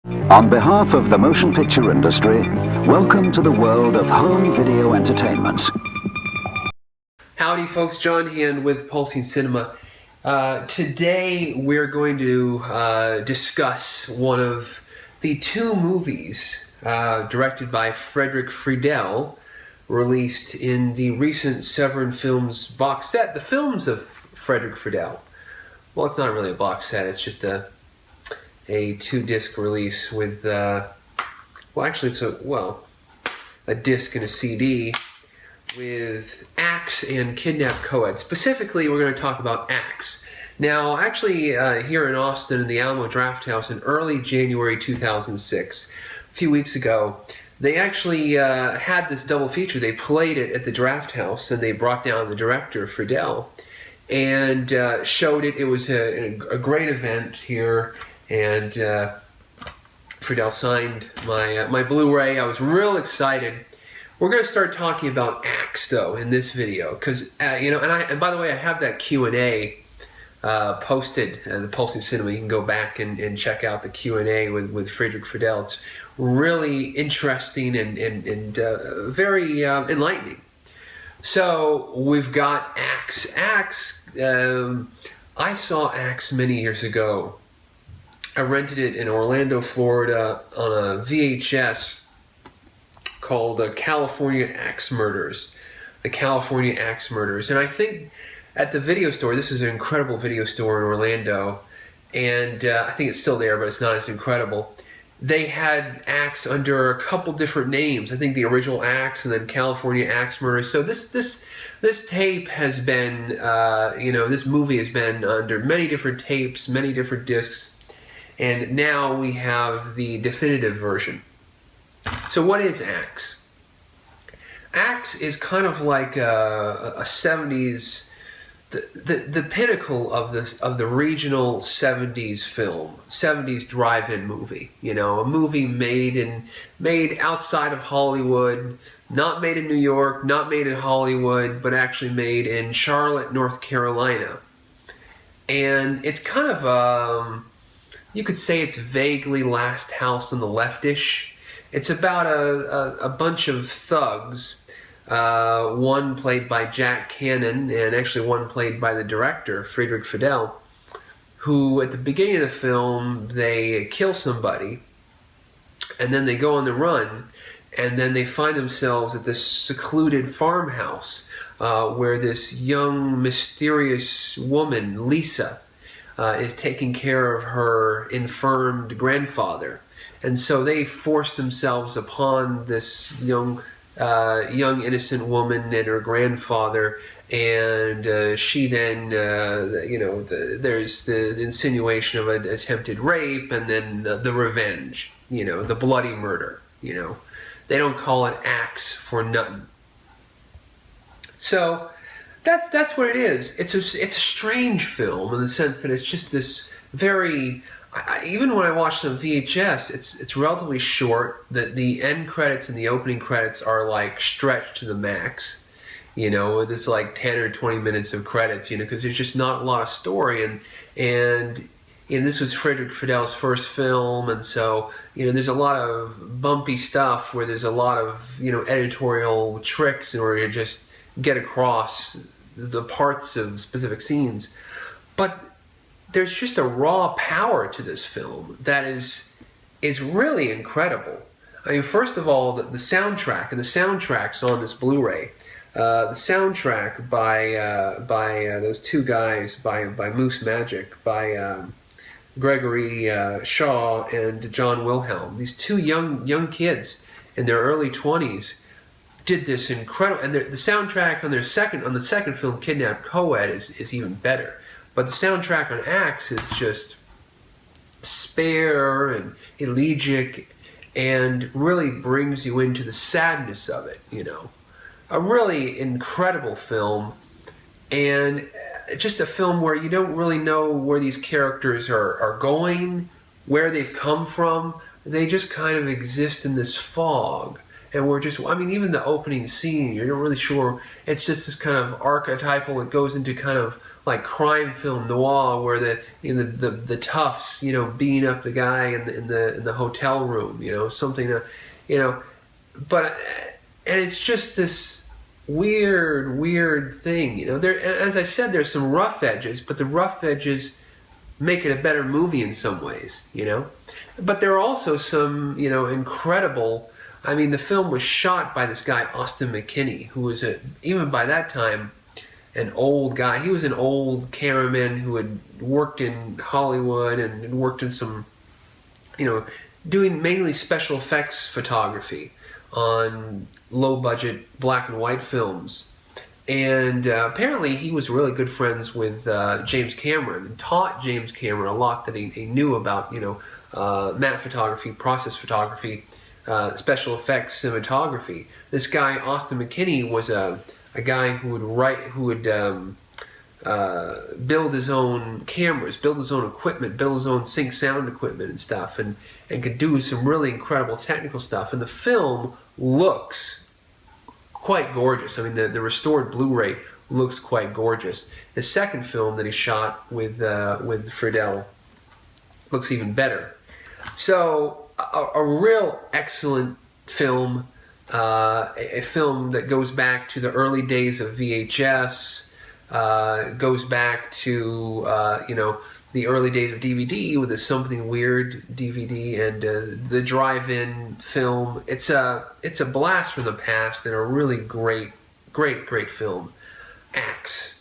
On behalf of the motion picture industry, welcome to the world of home video entertainment. Howdy folks, John Hand with Pulsing Cinema. Today we're going to discuss one of the two movies directed by Frederick Friedel, released in the recent Severin Films box set, The Films of Frederick Friedel. Well, it's not really a box set, it's just a two-disc release with, well actually it's a disc and a CD with Axe and Kidnapped Co-ed. Specifically, we're going to talk about Axe. Now, actually, here in Austin in the Alamo Drafthouse in early January 2006, a few weeks ago, they actually had this double feature. They played it at the Drafthouse, and they brought down the director, Friedel, and showed it. It was a great event here, and Friedel signed my Blu-ray. I was real excited. We're going to start talking about Axe, though, in this video, because and by the way, I have that Q&A posted in the Pulsing Cinema. You can go back and check out the Q&A with Frederick Friedel. It's really interesting and very enlightening. So we've got Axe. Axe. I saw Axe many years ago. I rented it in Orlando, Florida, on a VHS called California Axe Murders. The California Axe Murders. And I think at the video store, this is an incredible video store in Orlando, and I think it's still there, but it's not as incredible. They had Axe under a couple different names. I think the original Axe and then California Axe Murders. So this tape has been, this movie has been under many different tapes, many different discs. And now we have the definitive version. So what is Axe? Axe is kind of like a 70s, the pinnacle of the regional 70s film, 70s drive-in movie. You know, a movie made outside of Hollywood, not made in New York, not made in Hollywood, but actually made in Charlotte, North Carolina. And it's kind of you could say it's vaguely Last House on the Left-ish. It's about a bunch of thugs, one played by Jack Cannon, and actually one played by the director, Frederick Friedel, who at the beginning of the film, they kill somebody, and then they go on the run, and then they find themselves at this secluded farmhouse where this young, mysterious woman, Lisa, is taking care of her infirmed grandfather. And so they force themselves upon this young innocent woman and her grandfather, and she then, there's the insinuation of an attempted rape, and then the revenge, the bloody murder. They don't call it Axe for nothing. So that's what it is. It's a strange film in the sense that it's just this very. Even when I watched it on VHS, it's relatively short. The end credits and the opening credits are like stretched to the max. This like 10 or 20 minutes of credits. Because there's just not a lot of story, and this was Frederick Friedel's first film, and so there's a lot of bumpy stuff where there's a lot of editorial tricks in order to just get across the parts of specific scenes, but there's just a raw power to this film that is really incredible. I mean, first of all, the soundtrack, and the soundtrack's on this Blu-ray. The soundtrack by those two guys, by Moose Magic, by Gregory Shaw and John Wilhelm. These two young kids in their early 20s did this incredible, and the soundtrack on the second film, Kidnapped Co-ed, is even better. But the soundtrack on Axe is just spare and elegiac and really brings you into the sadness of it, A really incredible film, and just a film where you don't really know where these characters are going, where they've come from. They just kind of exist in this fog. And even the opening scene, you're not really sure. It's just this kind of archetypal. It goes into kind of like crime film noir where the toughs, you know, beating up the guy in the hotel room, you know, something to, you know, but and it's just this weird thing, you know. There, as I said, there's some rough edges, but the rough edges make it a better movie in some ways, you know. But there are also some, you know, incredible. I mean, the film was shot by this guy Austin McKinney, who was even by that time an old guy. He was an old cameraman who had worked in Hollywood and worked in some, you know, doing mainly special effects photography on low-budget black and white films. And apparently he was really good friends with James Cameron and taught James Cameron a lot that he knew about, you know, matte photography, process photography, special effects, cinematography. This guy, Austin McKinney, was a guy who would build his own cameras, build his own equipment, build his own sync sound equipment and stuff, and could do some really incredible technical stuff. And the film looks quite gorgeous. I mean, the restored Blu-ray looks quite gorgeous. The second film that he shot with Friedel looks even better. So a real excellent film, a film that goes back to the early days of VHS, goes back to you know, the early days of DVD with the Something Weird DVD and the drive-in film. It's a blast from the past and a really great film. Axe.